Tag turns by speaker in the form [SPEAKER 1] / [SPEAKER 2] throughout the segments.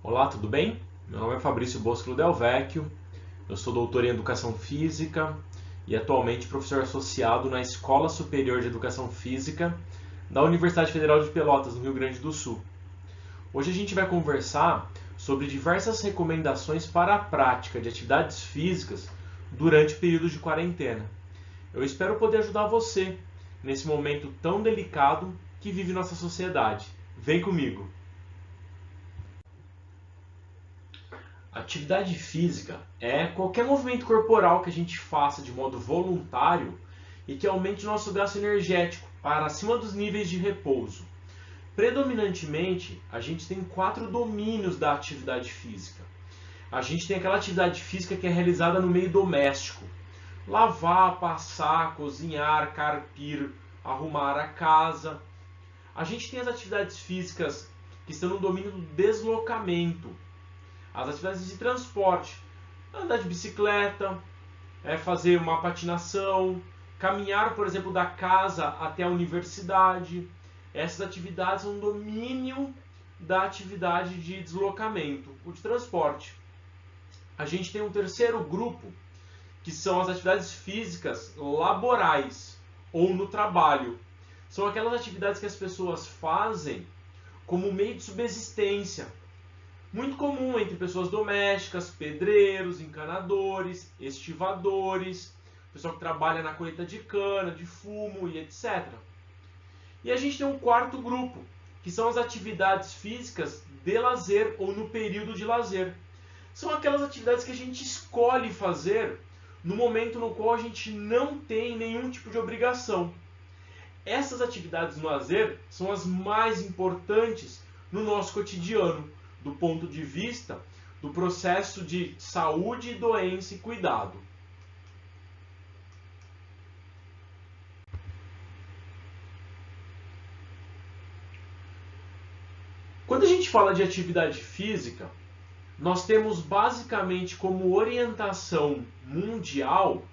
[SPEAKER 1] Olá, tudo bem? Meu nome é Fabrício Bosco Del Vecchio, eu sou doutor em Educação Física e atualmente professor associado na Escola Superior de Educação Física da Universidade Federal de Pelotas, no Rio Grande do Sul. Hoje a gente vai conversar sobre diversas recomendações para a prática de atividades físicas durante o período de quarentena. Eu espero poder ajudar você nesse momento tão delicado que vive nossa sociedade. Vem comigo! Atividade física é qualquer movimento corporal que a gente faça de modo voluntário e que aumente nosso gasto energético para acima dos níveis de repouso. Predominantemente, a gente tem 4 domínios da atividade física. A gente tem aquela atividade física que é realizada no meio doméstico. Lavar, passar, cozinhar, carpir, arrumar a casa. A gente tem as atividades físicas que estão no domínio do deslocamento. As atividades de transporte, andar de bicicleta, fazer uma patinação, caminhar, por exemplo, da casa até a universidade. Essas atividades são um domínio da atividade de deslocamento, o de transporte. A gente tem um terceiro grupo, que são as atividades físicas laborais ou no trabalho. São aquelas atividades que as pessoas fazem como meio de subsistência. Muito comum entre pessoas domésticas, pedreiros, encanadores, estivadores, pessoal que trabalha na colheita de cana, de fumo e etc. E a gente tem um quarto grupo, que são as atividades físicas de lazer ou no período de lazer. São aquelas atividades que a gente escolhe fazer no momento no qual a gente não tem nenhum tipo de obrigação. Essas atividades no lazer são as mais importantes no nosso cotidiano, do ponto de vista do processo de saúde, doença e cuidado. Quando a gente fala de atividade física, nós temos basicamente como orientação mundial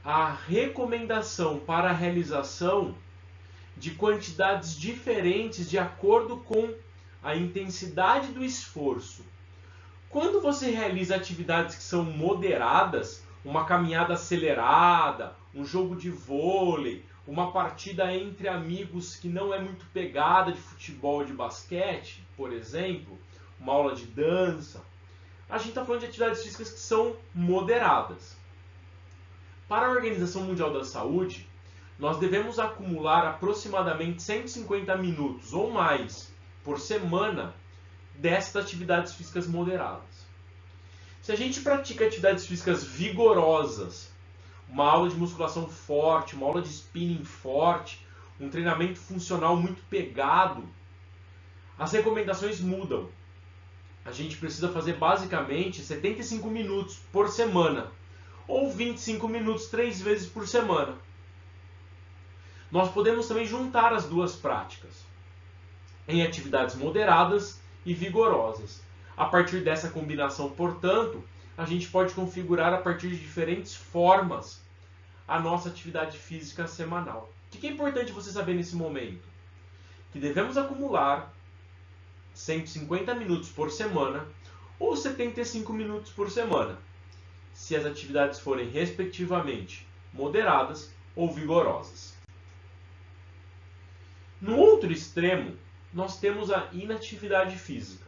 [SPEAKER 1] a recomendação para a realização de quantidades diferentes de acordo com a intensidade do esforço. Quando você realiza atividades que são moderadas, uma caminhada acelerada, um jogo de vôlei, uma partida entre amigos que não é muito pegada de futebol ou de basquete, por exemplo, uma aula de dança, a gente está falando de atividades físicas que são moderadas. Para a Organização Mundial da Saúde, nós devemos acumular aproximadamente 150 minutos ou mais por semana dessas atividades físicas moderadas. Se a gente pratica atividades físicas vigorosas, uma aula de musculação forte, uma aula de spinning forte, um treinamento funcional muito pegado, as recomendações mudam. A gente precisa fazer basicamente 75 minutos por semana, ou 25 minutos 3 vezes por semana. Nós podemos também juntar as duas práticas em atividades moderadas e vigorosas. A partir dessa combinação, portanto, a gente pode configurar a partir de diferentes formas a nossa atividade física semanal. O que é importante você saber nesse momento? Que devemos acumular 150 minutos por semana ou 75 minutos por semana, se as atividades forem respectivamente moderadas ou vigorosas. No outro extremo, nós temos a inatividade física.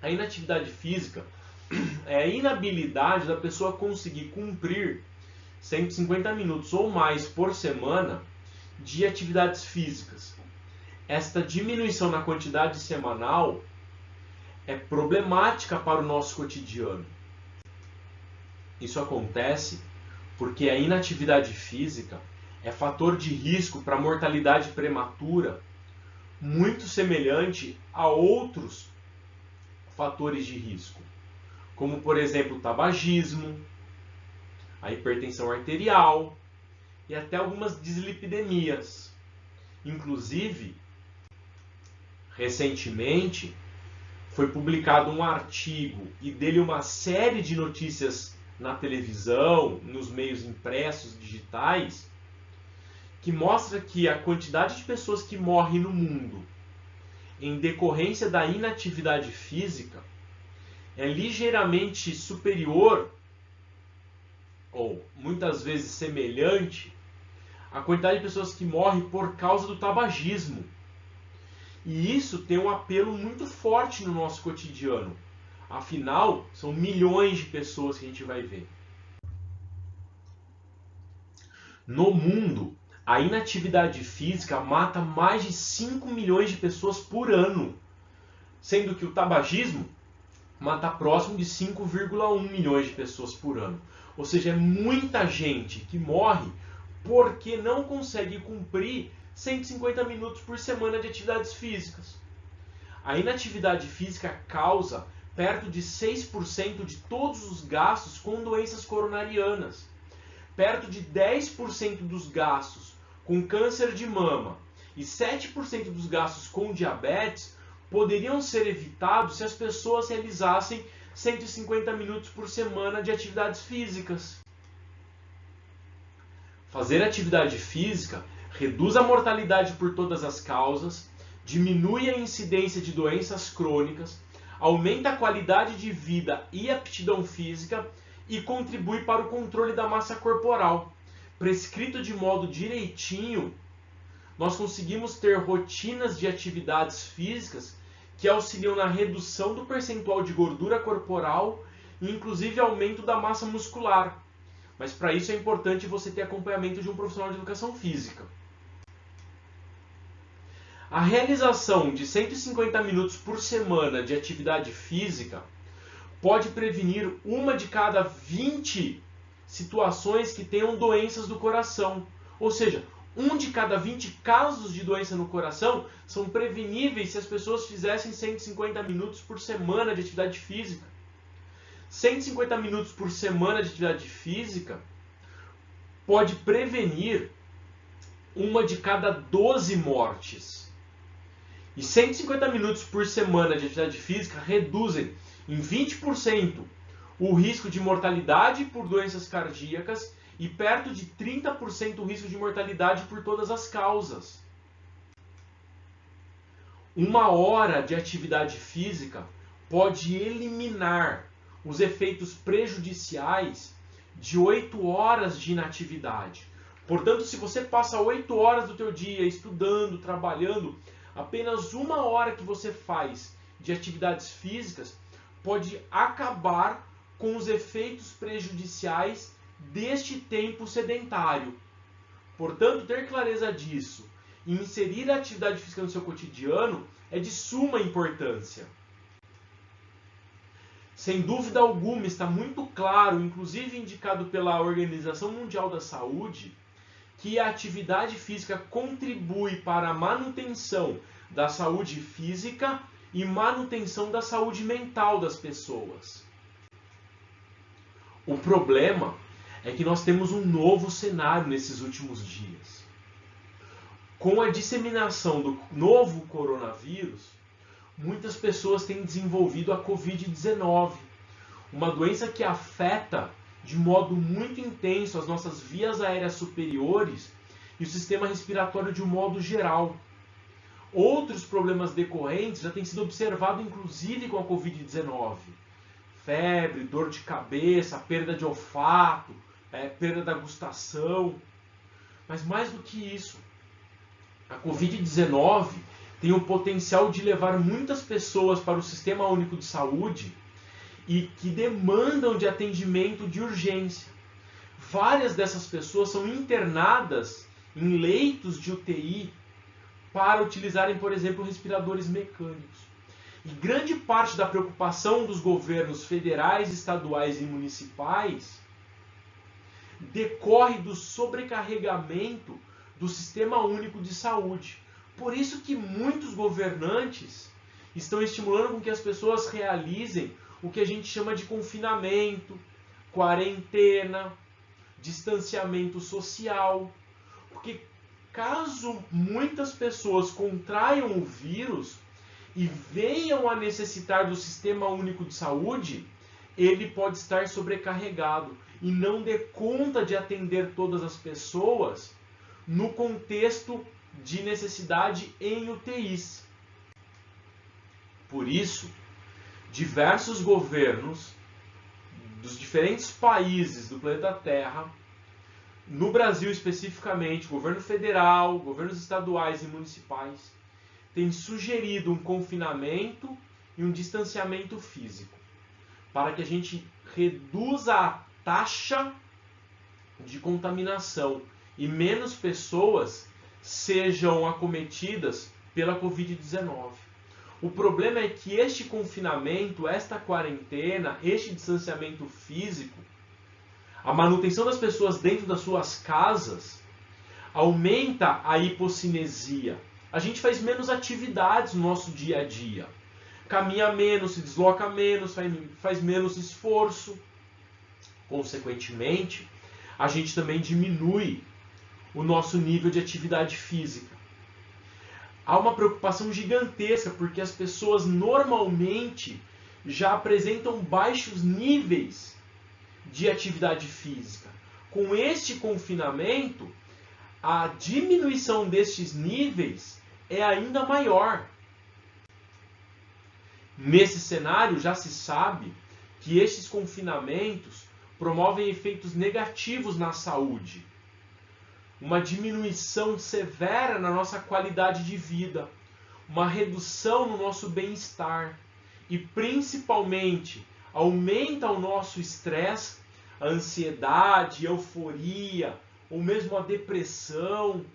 [SPEAKER 1] A inatividade física é a inabilidade da pessoa conseguir cumprir 150 minutos ou mais por semana de atividades físicas. Esta diminuição na quantidade semanal é problemática para o nosso cotidiano. Isso acontece porque a inatividade física é fator de risco para a mortalidade prematura, muito semelhante a outros fatores de risco, como por exemplo o tabagismo, a hipertensão arterial e até algumas dislipidemias. Inclusive, recentemente foi publicado um artigo e dele uma série de notícias na televisão, nos meios impressos, digitais, que mostra que a quantidade de pessoas que morrem no mundo em decorrência da inatividade física é ligeiramente superior, ou muitas vezes semelhante, à quantidade de pessoas que morrem por causa do tabagismo. E isso tem um apelo muito forte no nosso cotidiano. Afinal, são milhões de pessoas que a gente vai ver. No mundo, a inatividade física mata mais de 5 milhões de pessoas por ano, sendo que o tabagismo mata próximo de 5,1 milhões de pessoas por ano. Ou seja, é muita gente que morre porque não consegue cumprir 150 minutos por semana de atividades físicas. A inatividade física causa perto de 6% de todos os gastos com doenças coronarianas, perto de 10% dos gastos com câncer de mama e 7% dos gastos com diabetes poderiam ser evitados se as pessoas realizassem 150 minutos por semana de atividades físicas. Fazer atividade física reduz a mortalidade por todas as causas, diminui a incidência de doenças crônicas, aumenta a qualidade de vida e aptidão física e contribui para o controle da massa corporal. Prescrito de modo direitinho, nós conseguimos ter rotinas de atividades físicas que auxiliam na redução do percentual de gordura corporal e inclusive aumento da massa muscular. Mas para isso é importante você ter acompanhamento de um profissional de educação física. A realização de 150 minutos por semana de atividade física pode prevenir uma de cada 20 situações que tenham doenças do coração. Ou seja, um de cada 20 casos de doença no coração são preveníveis se as pessoas fizessem 150 minutos por semana de atividade física. 150 minutos por semana de atividade física pode prevenir uma de cada 12 mortes. E 150 minutos por semana de atividade física reduzem em 20% o risco de mortalidade por doenças cardíacas e perto de 30% o risco de mortalidade por todas as causas. Uma hora de atividade física pode eliminar os efeitos prejudiciais de 8 horas de inatividade. Portanto, se você passa 8 horas do teu dia estudando, trabalhando, apenas uma hora que você faz de atividades físicas pode acabar com os efeitos prejudiciais deste tempo sedentário. Portanto, ter clareza disso e inserir a atividade física no seu cotidiano é de suma importância. Sem dúvida alguma, está muito claro, inclusive indicado pela Organização Mundial da Saúde, que a atividade física contribui para a manutenção da saúde física e manutenção da saúde mental das pessoas. O problema é que nós temos um novo cenário nesses últimos dias. Com a disseminação do novo coronavírus, muitas pessoas têm desenvolvido a Covid-19, uma doença que afeta de modo muito intenso as nossas vias aéreas superiores e o sistema respiratório de um modo geral. Outros problemas decorrentes já têm sido observados inclusive com a Covid-19. Febre, dor de cabeça, perda de olfato, perda da gustação. Mas mais do que isso, a Covid-19 tem o potencial de levar muitas pessoas para o Sistema Único de Saúde e que demandam de atendimento de urgência. Várias dessas pessoas são internadas em leitos de UTI para utilizarem, por exemplo, respiradores mecânicos. E grande parte da preocupação dos governos federais, estaduais e municipais decorre do sobrecarregamento do Sistema Único de Saúde. Por isso que muitos governantes estão estimulando com que as pessoas realizem o que a gente chama de confinamento, quarentena, distanciamento social. Porque caso muitas pessoas contraiam o vírus e venham a necessitar do Sistema Único de Saúde, ele pode estar sobrecarregado e não dê conta de atender todas as pessoas no contexto de necessidade em UTIs. Por isso, diversos governos dos diferentes países do planeta Terra, no Brasil especificamente, governo federal, governos estaduais e municipais, têm sugerido um confinamento e um distanciamento físico, para que a gente reduza a taxa de contaminação e menos pessoas sejam acometidas pela Covid-19. O problema é que este confinamento, esta quarentena, este distanciamento físico, a manutenção das pessoas dentro das suas casas, aumenta a hipocinesia. A gente faz menos atividades no nosso dia a dia. Caminha menos, se desloca menos, faz menos esforço. Consequentemente, a gente também diminui o nosso nível de atividade física. Há uma preocupação gigantesca porque as pessoas normalmente já apresentam baixos níveis de atividade física. Com este confinamento, a diminuição destes níveis é ainda maior. Nesse cenário, já se sabe que estes confinamentos promovem efeitos negativos na saúde. Uma diminuição severa na nossa qualidade de vida, uma redução no nosso bem-estar e, principalmente, aumenta o nosso estresse, a ansiedade, a euforia, ou mesmo a depressão,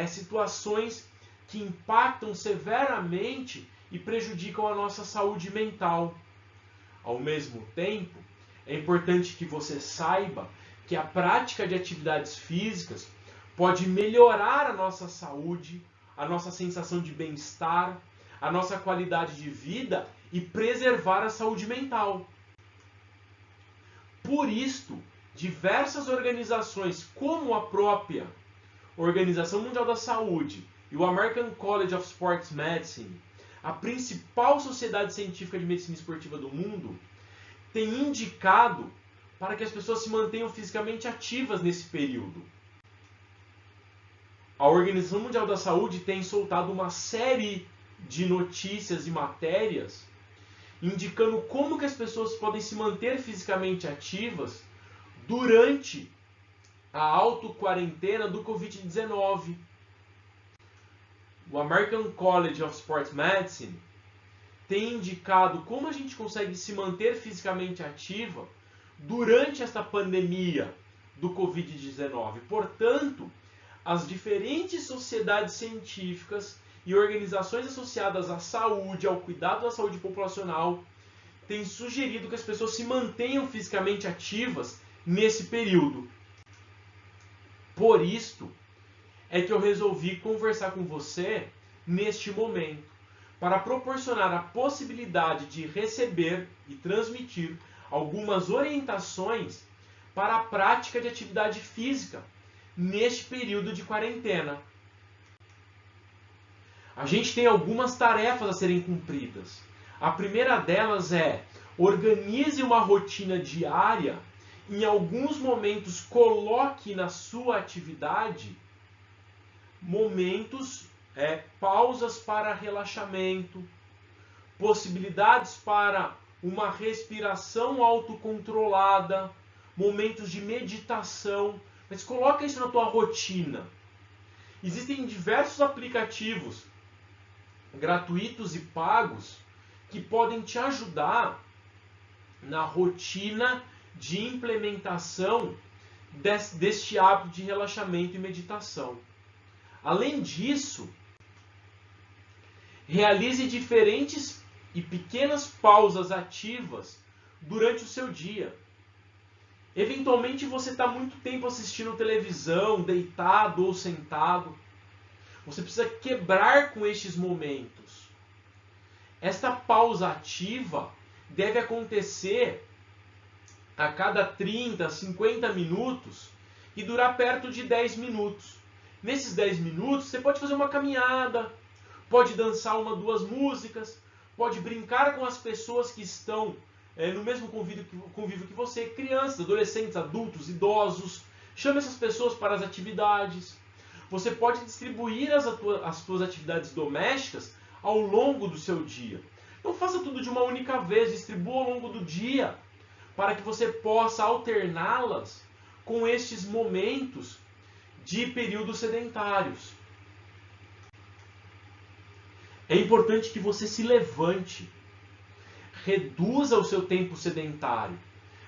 [SPEAKER 1] situações que impactam severamente e prejudicam a nossa saúde mental. Ao mesmo tempo, é importante que você saiba que a prática de atividades físicas pode melhorar a nossa saúde, a nossa sensação de bem-estar, a nossa qualidade de vida e preservar a saúde mental. Por isto, diversas organizações, como a própria Organização Mundial da Saúde e o American College of Sports Medicine, a principal sociedade científica de medicina esportiva do mundo, têm indicado para que as pessoas se mantenham fisicamente ativas nesse período. A Organização Mundial da Saúde tem soltado uma série de notícias e matérias indicando como que as pessoas podem se manter fisicamente ativas durante a auto-quarentena do Covid-19. O American College of Sports Medicine tem indicado como a gente consegue se manter fisicamente ativa durante esta pandemia do Covid-19. Portanto, as diferentes sociedades científicas e organizações associadas à saúde, ao cuidado da saúde populacional, têm sugerido que as pessoas se mantenham fisicamente ativas nesse período. Por isto, é que eu resolvi conversar com você neste momento, para proporcionar a possibilidade de receber e transmitir algumas orientações para a prática de atividade física neste período de quarentena. A gente tem algumas tarefas a serem cumpridas. A primeira delas é: organize uma rotina diária, em alguns momentos coloque na sua atividade momentos, pausas para relaxamento, possibilidades para uma respiração autocontrolada, momentos de meditação, mas coloca isso na tua rotina. Existem diversos aplicativos gratuitos e pagos que podem te ajudar na rotina de implementação deste hábito de relaxamento e meditação. Além disso, realize diferentes e pequenas pausas ativas durante o seu dia. Eventualmente você está muito tempo assistindo televisão, deitado ou sentado. Você precisa quebrar com estes momentos. Esta pausa ativa deve acontecer a cada 30, 50 minutos e durar perto de 10 minutos. Nesses 10 minutos você pode fazer uma caminhada, pode dançar uma, duas músicas, pode brincar com as pessoas que estão no mesmo convívio que você, crianças, adolescentes, adultos, idosos. Chame essas pessoas para as atividades. Você pode distribuir as suas atividades domésticas ao longo do seu dia. Não faça tudo de uma única vez, distribua ao longo do dia, para que você possa alterná-las com estes momentos de períodos sedentários. É importante que você se levante, reduza o seu tempo sedentário.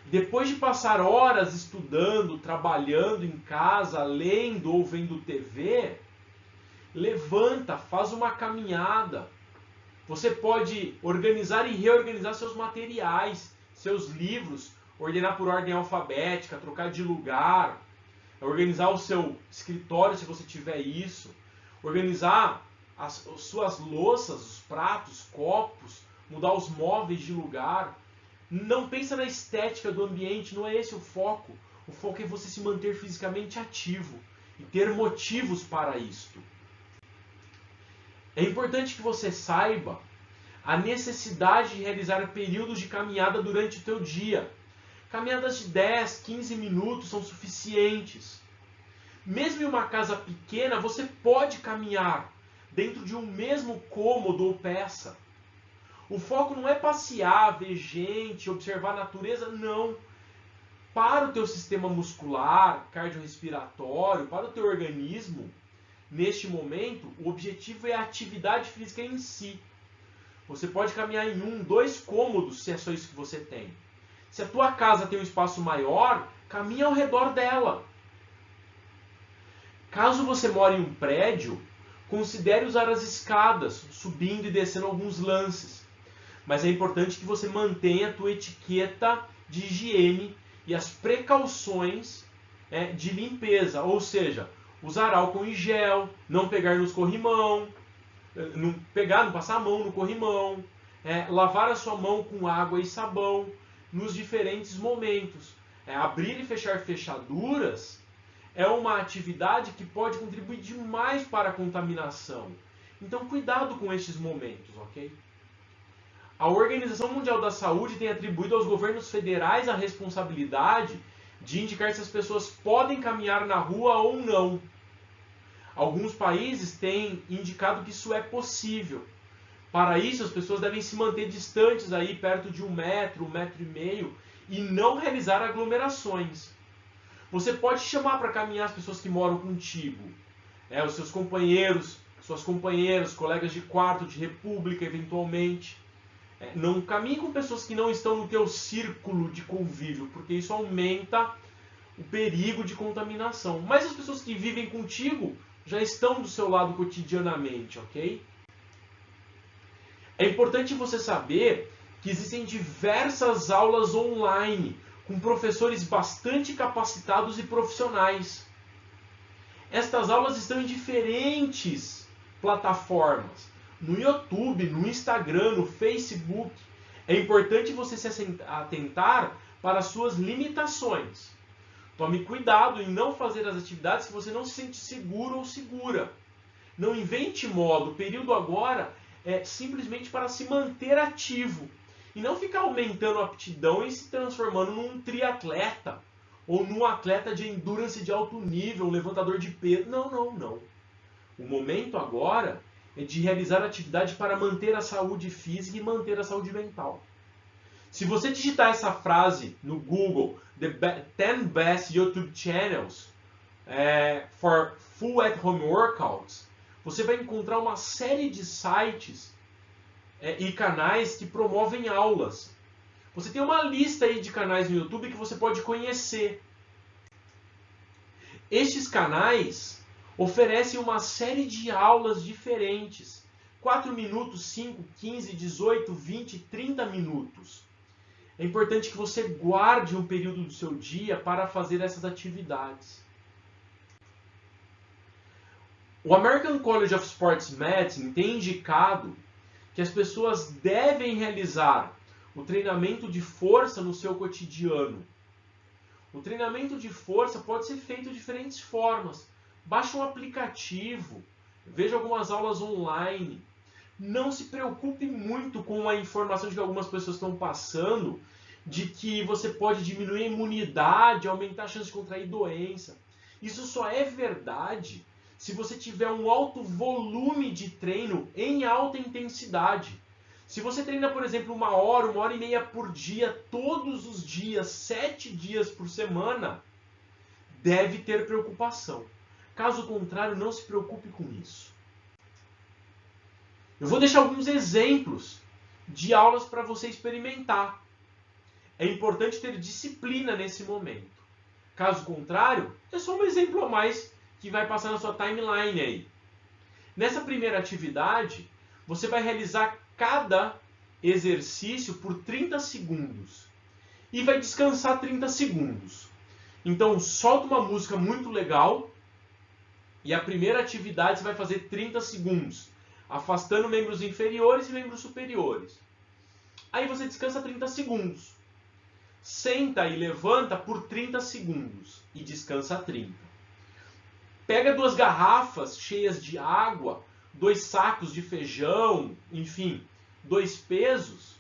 [SPEAKER 1] Depois de passar horas estudando, trabalhando em casa, lendo ou vendo TV, levanta, faz uma caminhada. Você pode organizar e reorganizar seus materiais, seus livros, ordenar por ordem alfabética, trocar de lugar, organizar o seu escritório se você tiver isso, organizar as suas louças, os pratos, copos, mudar os móveis de lugar. Não pensa na estética do ambiente, não é esse o foco. O foco é você se manter fisicamente ativo e ter motivos para isto. É importante que você saiba a necessidade de realizar períodos de caminhada durante o teu dia. Caminhadas de 10, 15 minutos são suficientes. Mesmo em uma casa pequena, você pode caminhar dentro de um mesmo cômodo ou peça. O foco não é passear, ver gente, observar a natureza, não. Para o teu sistema muscular, cardiorrespiratório, para o teu organismo, neste momento, o objetivo é a atividade física em si. Você pode caminhar em 1, 2 cômodos, se é só isso que você tem. Se a tua casa tem um espaço maior, caminha ao redor dela. Caso você more em um prédio, considere usar as escadas, subindo e descendo alguns lances. Mas é importante que você mantenha a tua etiqueta de higiene e as precauções de limpeza. Ou seja, usar álcool em gel, não pegar nos corrimão, não passar a mão no corrimão, lavar a sua mão com água e sabão nos diferentes momentos. Abrir e fechar fechaduras é uma atividade que pode contribuir demais para a contaminação. Então, cuidado com estes momentos, ok? A Organização Mundial da Saúde tem atribuído aos governos federais a responsabilidade de indicar se as pessoas podem caminhar na rua ou não. Alguns países têm indicado que isso é possível. Para isso, as pessoas devem se manter distantes, aí, perto de 1 metro, 1,5 metro, e não realizar aglomerações. Você pode chamar para caminhar as pessoas que moram contigo, os seus companheiros, suas companheiras, colegas de quarto, de república, eventualmente. Não caminhe com pessoas que não estão no teu círculo de convívio, porque isso aumenta o perigo de contaminação. Mas as pessoas que vivem contigo já estão do seu lado cotidianamente, ok? É importante você saber que existem diversas aulas online com professores bastante capacitados e profissionais. Estas aulas estão em diferentes plataformas. No YouTube, no Instagram, no Facebook. É importante você se atentar para as suas limitações. Tome cuidado em não fazer as atividades que você não se sente seguro ou segura. Não invente modo. O período agora é simplesmente para se manter ativo. E não ficar aumentando a aptidão e se transformando num triatleta. Ou num atleta de endurance de alto nível, um levantador de peso. Não, não, não. O momento agora é de realizar atividade para manter a saúde física e manter a saúde mental. Se você digitar essa frase no Google, the 10 best YouTube channels for full at home workouts, você vai encontrar uma série de sites e canais que promovem aulas. Você tem uma lista aí de canais no YouTube que você pode conhecer. Estes canais oferecem uma série de aulas diferentes. 4 minutos, 5, 15, 18, 20, 30 minutos. É importante que você guarde um período do seu dia para fazer essas atividades. O American College of Sports Medicine tem indicado que as pessoas devem realizar o treinamento de força no seu cotidiano. O treinamento de força pode ser feito de diferentes formas. Baixe um aplicativo, veja algumas aulas online. Não se preocupe muito com a informação que algumas pessoas estão passando de que você pode diminuir a imunidade, aumentar a chance de contrair doença. Isso só é verdade se você tiver um alto volume de treino em alta intensidade. Se você treina, por exemplo, 1 hora e meia por dia, todos os dias, 7 dias por semana, deve ter preocupação. Caso contrário, não se preocupe com isso. Eu vou deixar alguns exemplos de aulas para você experimentar. É importante ter disciplina nesse momento. Caso contrário, é só um exemplo a mais que vai passar na sua timeline aí. Nessa primeira atividade, você vai realizar cada exercício por 30 segundos e vai descansar 30 segundos. Então, solta uma música muito legal e a primeira atividade você vai fazer 30 segundos, afastando membros inferiores e membros superiores. Aí você descansa 30 segundos. Senta e levanta por 30 segundos e descansa 30. Pega 2 garrafas cheias de água, 2 sacos de feijão, enfim, 2 pesos,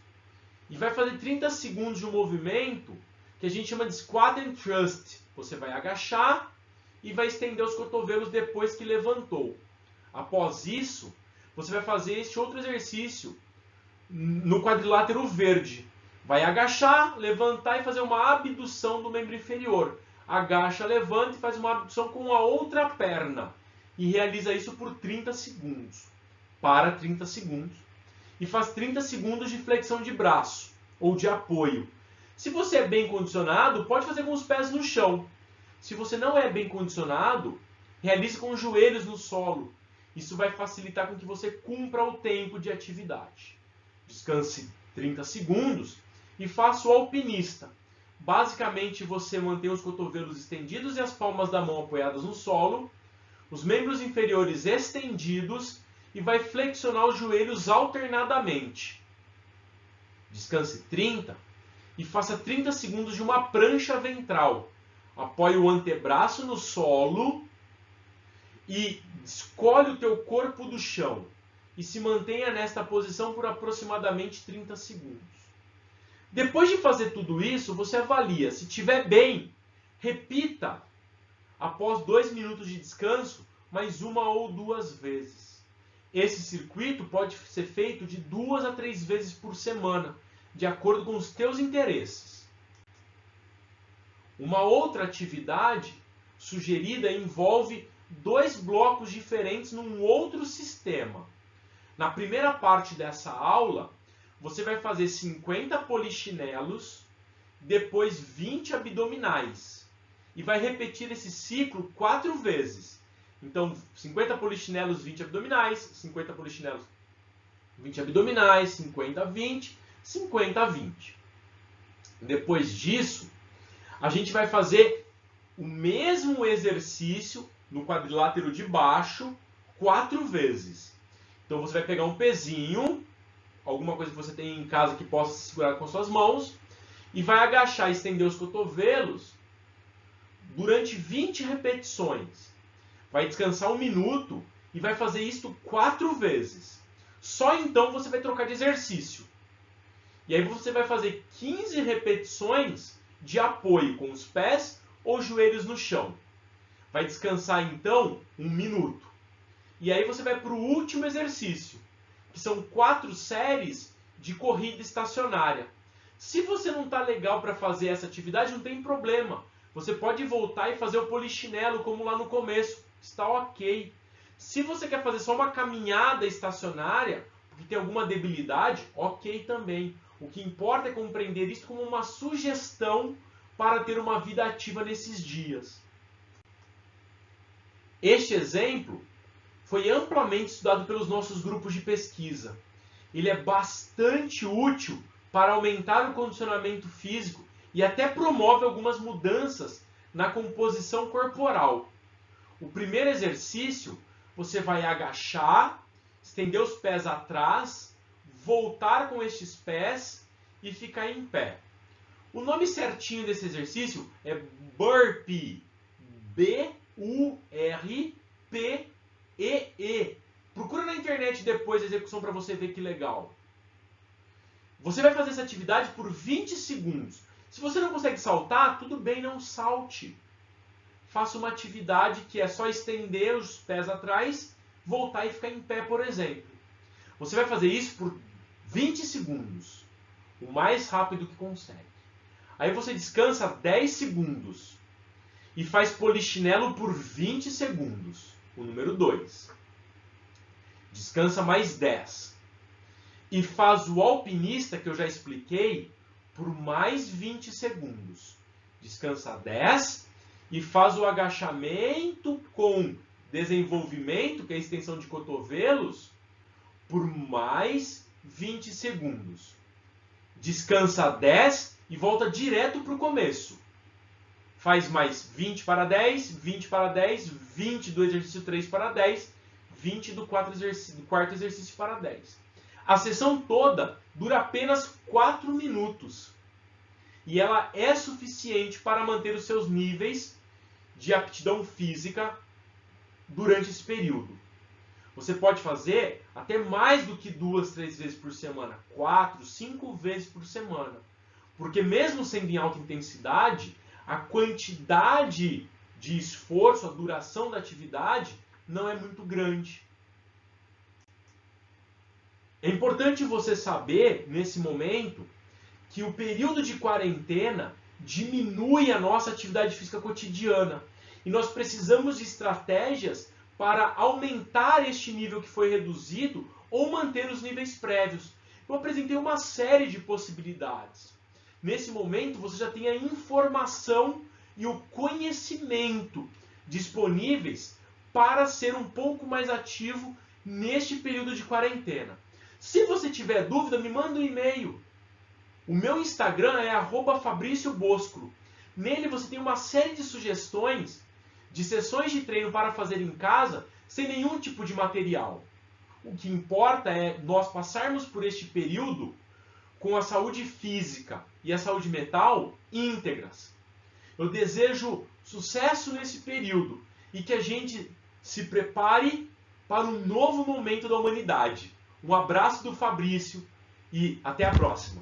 [SPEAKER 1] e vai fazer 30 segundos de um movimento que a gente chama de squat and thrust. Você vai agachar e vai estender os cotovelos depois que levantou. Após isso, você vai fazer este outro exercício no quadrilátero verde. Vai agachar, levantar e fazer uma abdução do membro inferior. Agacha, levanta e faz uma abdução com a outra perna. E realiza isso por 30 segundos. Para 30 segundos. E faz 30 segundos de flexão de braço ou de apoio. Se você é bem condicionado, pode fazer com os pés no chão. Se você não é bem condicionado, realize com os joelhos no solo. Isso vai facilitar com que você cumpra o tempo de atividade. Descanse 30 segundos e faça o alpinista. Basicamente, você mantém os cotovelos estendidos e as palmas da mão apoiadas no solo, os membros inferiores estendidos e vai flexionar os joelhos alternadamente. Descanse 30 e faça 30 segundos de uma prancha ventral. Apoie o antebraço no solo e escolhe o teu corpo do chão. E se mantenha nesta posição por aproximadamente 30 segundos. Depois de fazer tudo isso, você avalia. Se estiver bem, repita após 2 minutos de descanso, mais 1 ou 2 vezes. Esse circuito pode ser feito de 2 a 3 vezes por semana, de acordo com os teus interesses. Uma outra atividade sugerida envolve 2 blocos diferentes num outro sistema. Na primeira parte dessa aula, você vai fazer 50 polichinelos, depois 20 abdominais. E vai repetir esse ciclo 4 vezes. Então, 50 polichinelos, 20 abdominais, 50 polichinelos, 20 abdominais, 50, 20, 50, 20. Depois disso, a gente vai fazer o mesmo exercício no quadrilátero de baixo 4 vezes. Então, você vai pegar um pezinho, alguma coisa que você tem em casa que possa segurar com suas mãos, e vai agachar e estender os cotovelos durante 20 repetições. Vai descansar 1 minuto e vai fazer isto 4 vezes. Só então você vai trocar de exercício. E aí você vai fazer 15 repetições de apoio com os pés ou joelhos no chão. Vai descansar então 1 minuto. E aí você vai para o último exercício, que são 4 séries de corrida estacionária. Se você não está legal para fazer essa atividade, não tem problema. Você pode voltar e fazer o polichinelo como lá no começo. Está ok. Se você quer fazer só uma caminhada estacionária, porque tem alguma debilidade, ok também. O que importa é compreender isso como uma sugestão para ter uma vida ativa nesses dias. Este exemplo foi amplamente estudado pelos nossos grupos de pesquisa. Ele é bastante útil para aumentar o condicionamento físico e até promove algumas mudanças na composição corporal. O primeiro exercício, você vai agachar, estender os pés atrás, voltar com estes pés e ficar em pé. O nome certinho desse exercício é Burpee. B-U-R-P-E-E. Procura na internet depois a execução para você ver que legal. Você vai fazer essa atividade por 20 segundos. Se você não consegue saltar, tudo bem, não salte. Faça uma atividade que é só estender os pés atrás, voltar e ficar em pé, por exemplo. Você vai fazer isso por 20 segundos, o mais rápido que consegue. Aí você descansa 10 segundos e faz polichinelo por 20 segundos, o número 2. Descansa mais 10. E faz o alpinista, que eu já expliquei, por mais 20 segundos. Descansa 10 e faz o agachamento com desenvolvimento, que é a extensão de cotovelos, por mais 20 segundos. Descansa 10 e volta direto para o começo. Faz mais 20 para 10, 20 para 10, 20 do exercício 3 para 10, 20 do quarto exercício para 10. A sessão toda dura apenas 4 minutos. E ela é suficiente para manter os seus níveis de aptidão física durante esse período. Você pode fazer até mais do que 2, 3 vezes por semana, 4, 5 vezes por semana. Porque mesmo sendo em alta intensidade, a quantidade de esforço, a duração da atividade não é muito grande. É importante você saber, nesse momento, que o período de quarentena diminui a nossa atividade física cotidiana. E nós precisamos de estratégias para aumentar este nível que foi reduzido ou manter os níveis prévios. Eu apresentei uma série de possibilidades. Nesse momento, você já tem a informação e o conhecimento disponíveis para ser um pouco mais ativo neste período de quarentena. Se você tiver dúvida, me manda um e-mail. O meu Instagram é @FabrícioBoscro. Nele você tem uma série de sugestões de sessões de treino para fazer em casa sem nenhum tipo de material. O que importa é nós passarmos por este período com a saúde física e a saúde mental íntegras. Eu desejo sucesso nesse período e que a gente se prepare para um novo momento da humanidade. Um abraço do Fabrício e até a próxima.